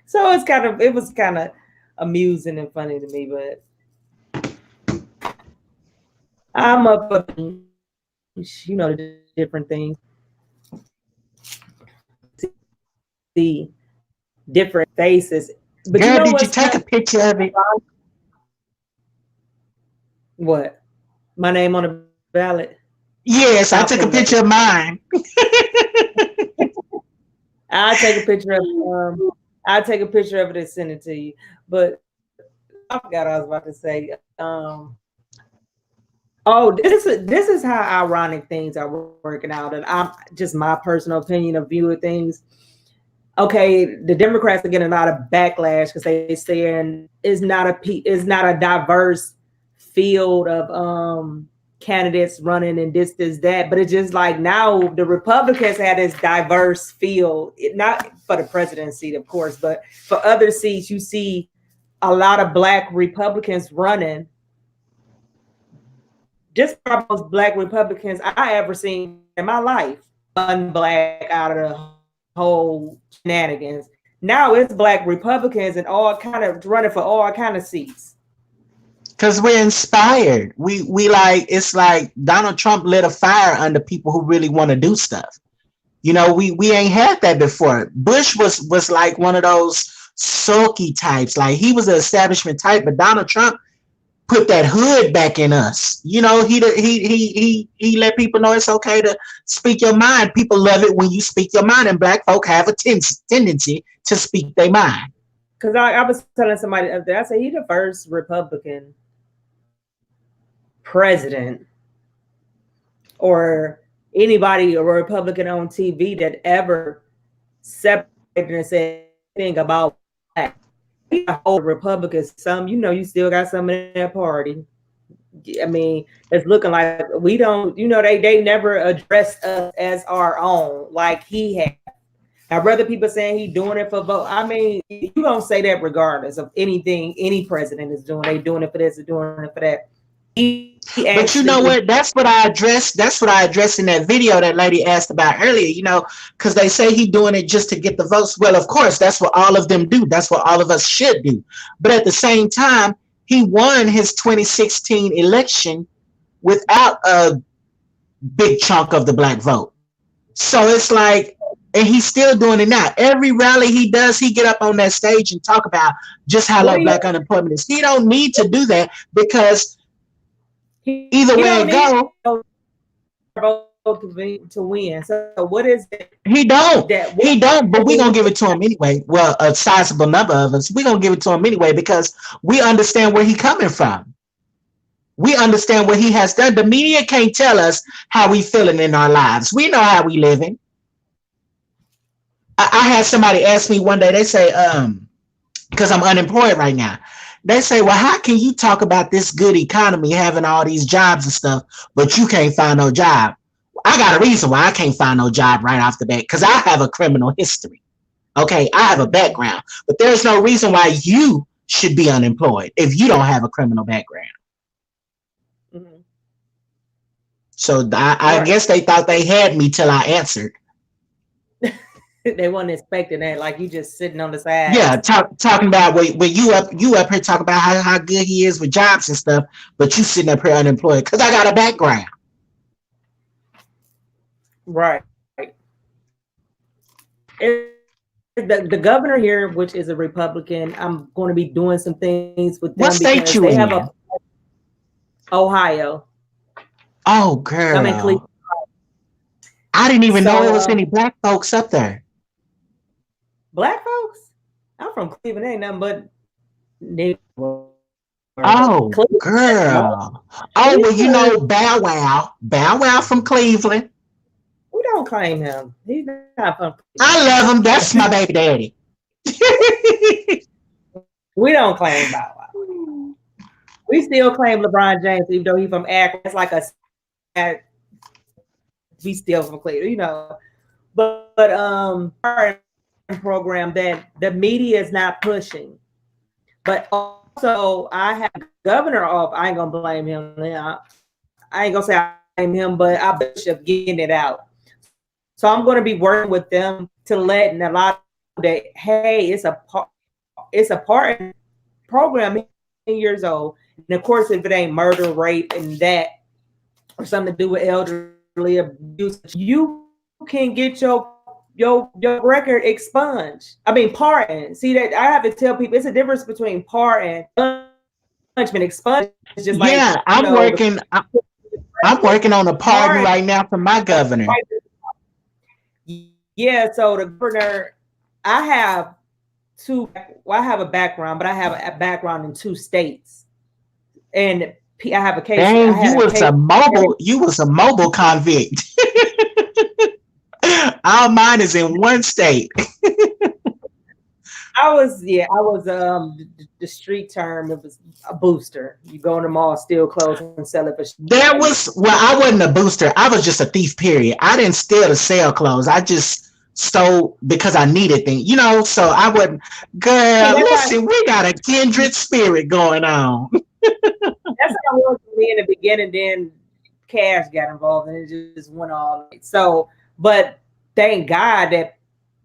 So it was kind of amusing and funny to me, but I'm up for the different things, see different faces. But you Girl, know did you what's take kind a picture of it? what my name on the ballot? Yes, I I'll took a pull it up. picture of mine. I'll take a picture of I'll take a picture of it and send it to you. But I forgot what I was about to say. Oh, this is how ironic things are working out, and I'm just my personal opinion of view of things. Okay, the Democrats are getting a lot of backlash because they saying is not a diverse field of candidates running and this that, but it's just like now the Republicans had this diverse field, not for the presidency, of course, but for other seats, you see a lot of black Republicans running. Just the most black Republicans I ever seen in my life. One black out of the whole shenanigans. Now it's black Republicans and all kind of running for all kind of seats. Because we're inspired. We like it's like Donald Trump lit a fire under people who really want to do stuff. You know, we ain't had that before. Bush was like one of those sulky types. Like he was an establishment type, but Donald Trump put that hood back in us. You know, he let people know it's okay to speak your mind. People love it when you speak your mind, and black folk have a tendency to speak their mind. Because I was telling somebody up there, I said he's the first Republican president or anybody or Republican on TV that ever separated and said anything about black. Whole Republicans, some you still got some in that party. I mean, it's looking like we don't, they never addressed us as our own like he had. Now, whether people saying he doing it for vote, I mean, you gonna say that regardless of anything any president is doing. They doing it for this, or doing it for that. He But you actually know was. what? That's what I addressed. That's what I addressed in that video that lady asked about earlier. You know, because they say he doing it just to get the votes. Well, of course, that's what all of them do. That's what all of us should do. But at the same time, he won his 2016 election without a big chunk of the black vote. So it's like, and he's still doing it now. Every rally he does, he get up on that stage and talk about just how What low do you? black unemployment is. He don't need to do that because either He way don't it need go, no vote to win. So what is it he don't. that He what? don't, but we gonna give it to him anyway. Well, a sizable number of us, we gonna give it to him anyway because we understand where he coming from. We understand what he has done. The media can't tell us how we feeling in our lives. We know how we living. I had somebody ask me one day, they say, because I'm unemployed right now. They say, well, how can you talk about this good economy, having all these jobs and stuff, but you can't find no job? I got a reason why I can't find no job right off the bat, because I have a criminal history. Okay, I have a background, but there's no reason why you should be unemployed if you don't have a criminal background. Mm-hmm. So I guess they thought they had me till I answered. They weren't expecting that, like you just sitting on the side. Yeah, talking about when you up here talking about how good he is with jobs and stuff, but you sitting up here unemployed because I got a background. Right. The governor here, which is a Republican, I'm going to be doing some things with them. What state you they in? have Ohio. Oh, girl. I'm in Cleveland. I didn't even know there was any black folks up there. Black folks? I'm from Cleveland. Ain't nothing but Negro. Oh, Cleveland. Girl. Oh, well, you know Bow Wow. Bow Wow from Cleveland. We don't claim him. He's not from Cleveland. I love him. That's my baby daddy. We don't claim Bow Wow. We still claim LeBron James, even though he's from Akron. It's like we still from Cleveland, you know. But our program that the media is not pushing. But also, I have governor off. I ain't gonna blame him. I ain't gonna say I blame him, but I bishop getting it out. So I'm going to be working with them to let a lot of that. Hey, it's a part program. 10 years old, and of course, if it ain't murder, rape, and that, or something to do with elderly abuse, you can get your record expunged. I mean, pardon. See that I have to tell people it's a difference between pardon and punishment. Expunged is just like I'm working on a pardon right now for my governor. Yeah, so the governor, I have a background, but I have a background in 2 states, and I have a case. Dang, you was a mobile convict. All mine is in 1 state. I was the street term. It was a booster. You go in the mall, steal clothes, and sell it for. I wasn't a booster. I was just a thief. Period. I didn't steal to sell clothes. I just stole because I needed things. You know, so I wouldn't. Girl, listen, we got a kindred spirit going on. That's how it was for me in the beginning. Then cash got involved, and it just went all. So, but thank God that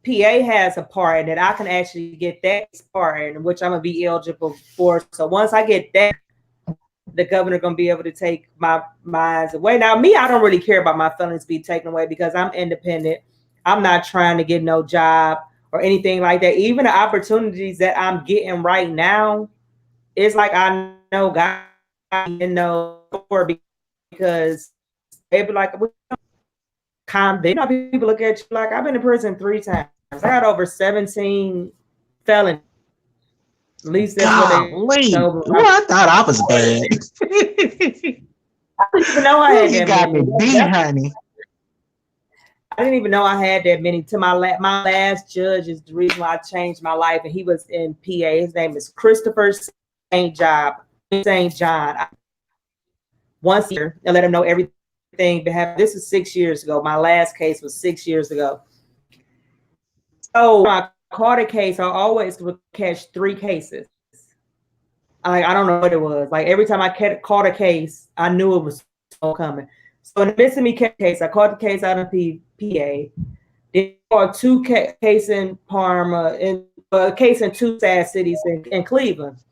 PA has a part that I can actually get that part, which I'm gonna be eligible for. So once I get that, the governor gonna be able to take my minds away. Now, me, I don't really care about my feelings be taken away because I'm independent. I'm not trying to get no job or anything like that. Even the opportunities that I'm getting right now, it's like I know God, because they be like, you know, people look at you like I've been in prison 3 times. I got over 17 felonies. At least that's what they know. Well, I thought I was bad. I didn't even know I had that got me beat, honey. I didn't even know I had that many. To my last judge is the reason why I changed my life, and he was in PA. His name is Christopher St. John. Once a year, I let him know everything. This is 6 years ago. My last case was 6 years ago. So when I caught a case, I always would catch 3 cases. I don't know what it was. Like every time I caught a case, I knew it was coming. So in the midst of me catch case, I caught the case out of PA. Then caught 2 cases in Parma, and a case in 2 sad cities in Cleveland.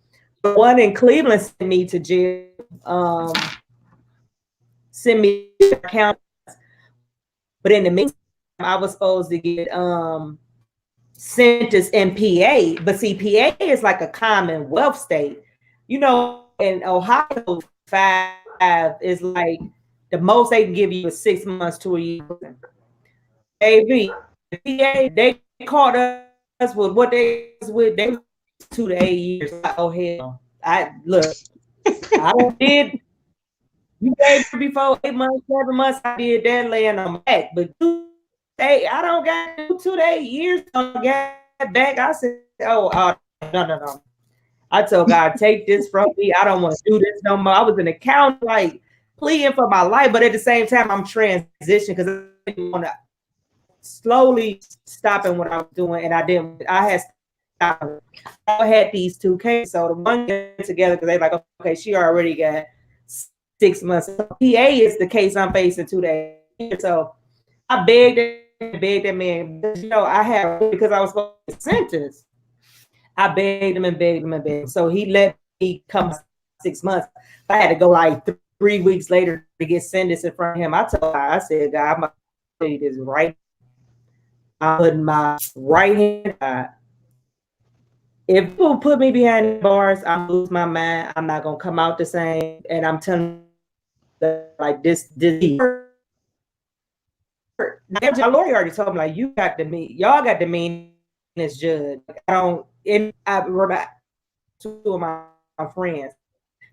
The one in Cleveland sent me to jail. Send me accounts, but in the meantime, I was supposed to get sentenced in PA. But see, PA is like a commonwealth state. You know, in Ohio, 5 is like the most they can give you is 6 months to a year. AV, PA, they caught us with what they was with. They was 2 to 8 years. Oh hell! I don't did. You gave before 8 months, 7 months. I did that laying on my back, but I don't got 2 to 8 years. I got back. I said, no. I told God, take this from me. I don't want to do this no more. I was in the county, like pleading for my life, but at the same time, I'm transitioning because I didn't want to. I was slowly stopping what I was doing, and I didn't. I had stopped. I had these two cases, so the one get together because they like, okay, she already got 6 months. So PA is the case I'm facing today. So I begged that man, I had because I was supposed to be sentenced. I begged him and begged him and begged him. So he let me come 6 months. I had to go like 3 weeks later to get sentenced in front of him. I told God, I said, God, I'm going to tell you this right. I'm putting my right hand out. If people put me behind the bars, I'm going to lose my mind. I'm not going to come out the same. And I'm telling you, like this my lawyer already told me, like, y'all got the meanest judge. I don't, and I remember two of my friends.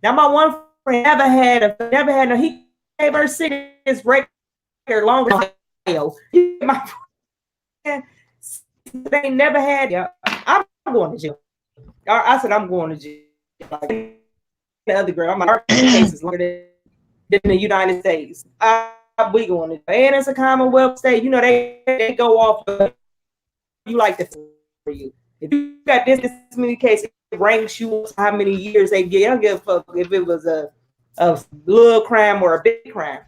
Now, my one friend never had no, he gave her six regular longer. My friend, they never had, I'm going to jail. I said, I'm going to jail. Like, the other girl, I'm like, our case is longer than the United States. We going to, and it's a Commonwealth state. They go off of you like this for you. If you got this many cases, it ranks you how many years they get. I don't give a fuck if it was a little crime or a big crime.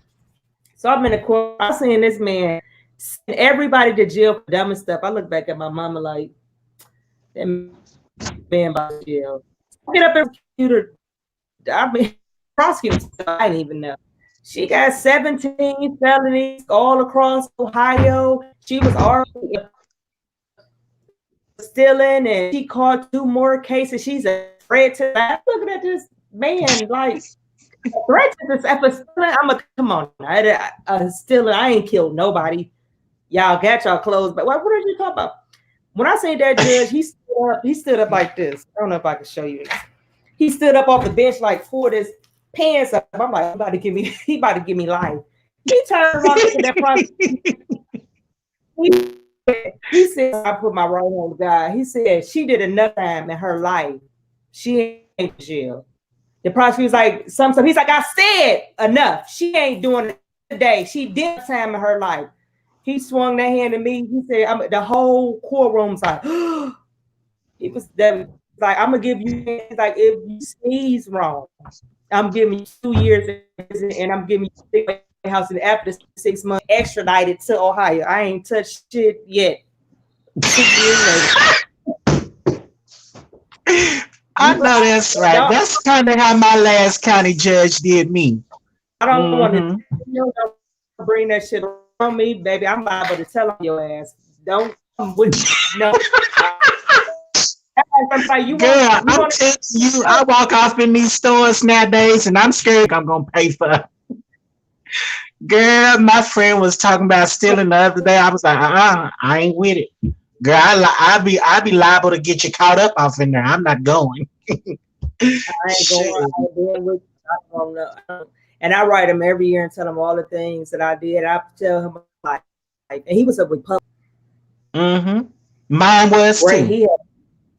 So I'm in the court. I'm seeing this man send everybody to jail for dumb stuff. I look back at my mama like, that man by jail. I get up there, prosecutor. I mean, prosecutor. I didn't even know. She got 17 felonies all across Ohio. She was already stealing, and she caught 2 more cases. She's a threat to that. Looking at this man like a threat to this episode. I'm a come on. Stealing. I ain't killed nobody. Y'all got y'all clothes, but what did you talk about? When I say that judge, he stood up like this. I don't know if I can show you this. He stood up off the bench like pulled his pants up. I'm like, he about to give me life. He turned around to that prosecutor. He said, I put my right on God. He said she did enough time in her life. She ain't in jail. The prosecutor's like, sometimes he's like, I said enough. She ain't doing it today. She did time in her life. He swung that hand at me. He said, the whole courtroom's like, he was like, I'm gonna give you, like, if you sneeze wrong, I'm giving you 2 years in prison, and I'm giving you the house, and after 6 months, extradited to Ohio. I ain't touched shit yet. 6 years later. I know that's right. That's kind of how my last county judge did me. I don't want to bring that shit on me, baby. I'm liable to tell on your ass. Don't no. Girl, I'm telling you, I walk off in these stores nowadays, and I'm scared I'm gonna pay for. Girl, my friend was talking about stealing the other day. I was like, I ain't with it. Girl, I be liable to get you caught up off in there. I'm not going. I ain't going. I don't know. And I write him every year and tell him all the things that I did. I tell him like, and he was a Republican. Mine was too.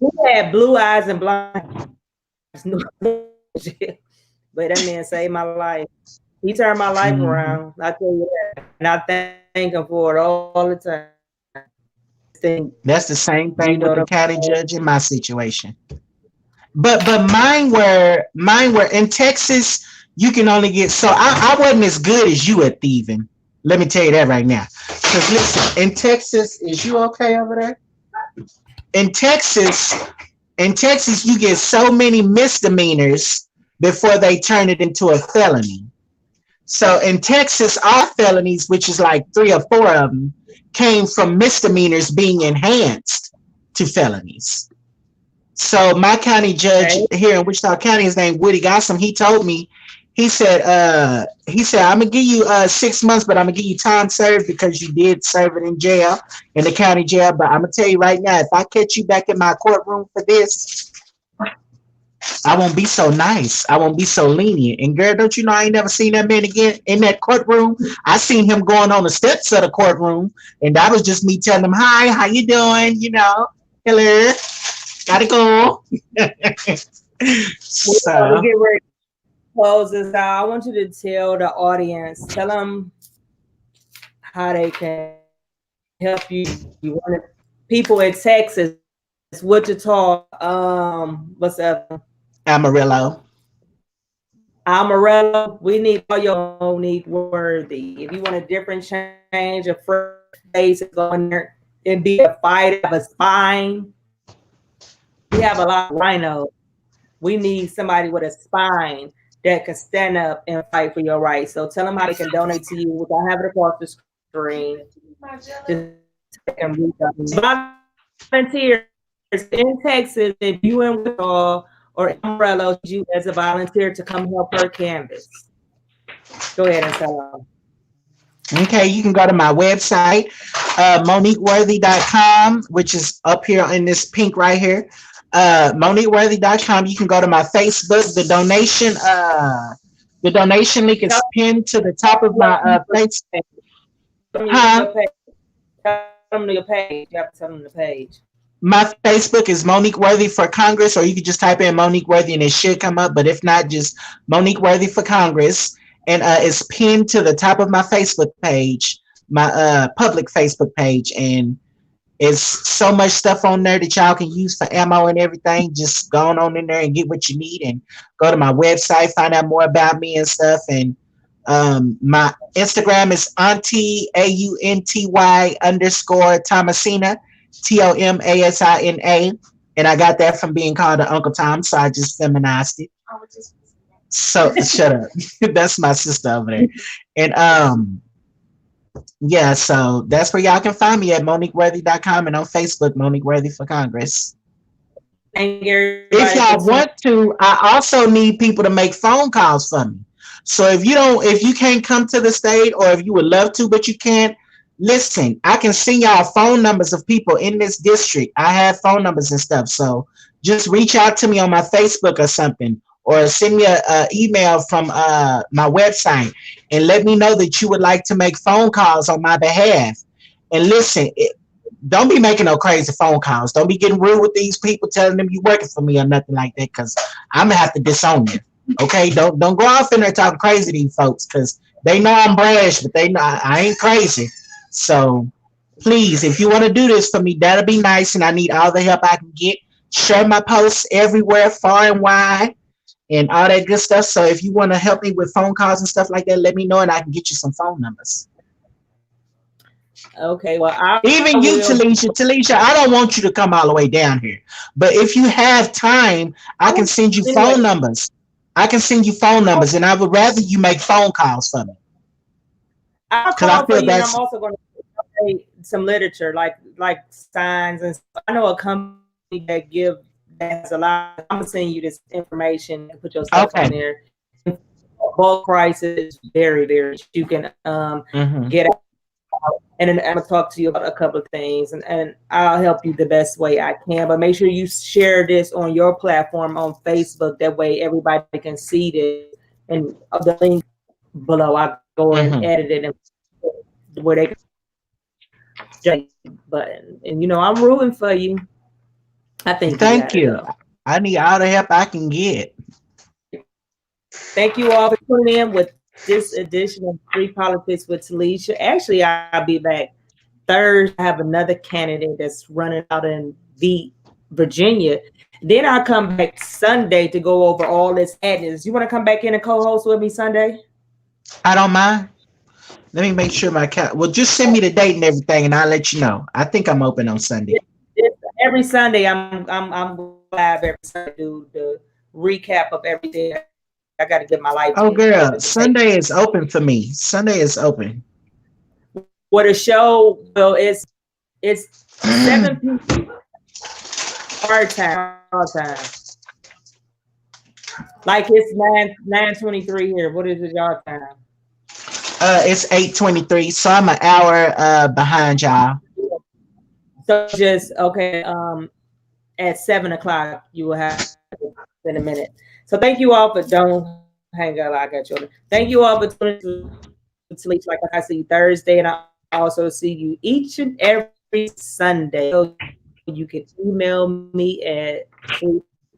He had blue eyes and blind. But that man saved my life. He turned my life around. I tell you that, and I thank him for it all the time. That's the same thing with the county judge in my situation. But mine were in Texas. You can only get, so I wasn't as good as you at thieving. Let me tell you that right now. Because listen, in Texas, is you okay over there? In Texas, you get so many misdemeanors before they turn it into a felony. So in Texas, all felonies, which is like 3 or 4 of them, came from misdemeanors being enhanced to felonies. So my county judge here in Wichita County, his name Woody Gossam, he told me, he said, I'm gonna give you 6 months, but I'm gonna give you time served because you did serve it in jail, in the county jail. But I'm gonna tell you right now, if I catch you back in my courtroom for this, I won't be so nice. I won't be so lenient. And girl, don't you know I ain't never seen that man again in that courtroom? I seen him going on the steps of the courtroom, and that was just me telling him, hi, how you doing? You know, hello, gotta go. We So get ready to close this out. I want you to tell the audience, tell them how they can help you. You want people in Texas, Wichita, what's the other one? Amarillo. Amarillo. We need all your Monique Worthy. If you want a different change, a fresh face to go in there and be a fighter, have a spine. We have a lot of rhinos. We need somebody with a spine that can stand up and fight for your rights. So tell them how they can donate to you. I have it across the screen. Just tell them how they can reach out. Volunteers in Texas, if you in Wichita or Amarillo, you as a volunteer to come help her canvas. Go ahead and tell them. Okay, you can go to my website, MoniqueWorthy.com, which is up here in this pink right here. MoniqueWorthy.com. You can go to my Facebook. The donation link is pinned to the top of my face. Huh? Tell them your page. You have to tell them the page. My Facebook is Monique Worthy for Congress, or you can just type in Monique Worthy and it should come up. But if not, just Monique Worthy for Congress. And it's pinned to the top of my Facebook page, my public Facebook page. And it's so much stuff on there that y'all can use for ammo and everything. Just go on in there and get what you need and go to my website, find out more about me and stuff. And my Instagram is Auntie AUNTY underscore Thomasina, TOMASINA. And I got that from being called an Uncle Tom, so I just feminized it. So shut up. That's my sister over there. And yeah, so that's where y'all can find me at MoniqueWorthy.com and on Facebook, Monique Worthy for Congress. Thank everybody If for y'all want to, I also need people to make phone calls for me. So if you can't come to the state, or if you would love to but you can't, listen, I can send y'all phone numbers of people in this district. I have phone numbers and stuff. So just reach out to me on my Facebook or something, or send me a email from my website and let me know that you would like to make phone calls on my behalf. And listen, don't be making no crazy phone calls. Don't be getting rude with these people, telling them you working for me or nothing like that, because I'm gonna have to disown you. Okay, don't go off in there talking crazy to these folks, because they know I'm brash, but they know I ain't crazy. So please, if you want to do this for me, that'll be nice, and I need all the help I can get. Share my posts everywhere, far and wide, and all that good stuff. So if you want to help me with phone calls and stuff like that, let me know, and I can get you some phone numbers. Okay, well, I Even you, will. Talisha, I don't want you to come all the way down here. But if you have time, I can send you Anyway, phone numbers. I can send you phone numbers, and I would rather you make phone calls for me. I'll Because I call for feel you, and I'm that's also going to donate some literature, like signs and stuff. I know a company that has a lot. I'm gonna send you this information. You can put your stuff on okay. there. Bulk prices very very. You can Mm-hmm. get out, and then I'm gonna talk to you about a couple of things, and I'll help you the best way I can. But make sure you share this on your platform on Facebook. That way everybody can see this, and the link below. I go and Mm-hmm. edit it and where they can button. And I'm rooting for you. I think you Thank got it you. though. I need all the help I can get. Thank you all for tuning in with this edition of Free Politics with Talisha. Actually, I'll be back Thursday. I have another candidate that's running out in Virginia. Then I'll come back Sunday to go over all this madness. You want to come back in and co-host with me Sunday? I don't mind. Let me make sure my cat. Well, just send me the date and everything, and I'll let you know. I think I'm open on Sunday. Every Sunday, I'm live every Sunday to do the recap of everything. I got to get my life Oh, together to girl, take Sunday is open for me. Sunday is open. what a show. Well, it's 7 p.m. our time. Like it's 9:23 here. What is it y'all time? It's 8:23, so I'm an hour behind y'all. So just okay. At 7 o'clock, you will have in a minute. So thank you all for don't hang up. I got you. Thank you all for tuning to sleep. Like I see you Thursday, and I also see you each and every Sunday. So you can email me at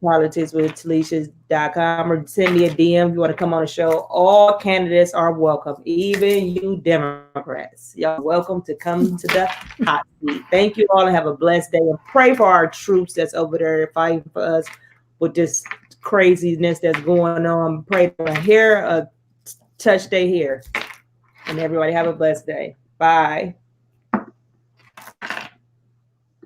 politicswithtalisha.com, or send me a DM if you want to come on the show. All candidates are welcome, even you Democrats. Y'all are welcome to come to the hot seat. Thank you all and have a blessed day. And pray for our troops that's over there fighting for us with this craziness that's going on. Pray to hear touch their hair. And everybody have a blessed day. Bye.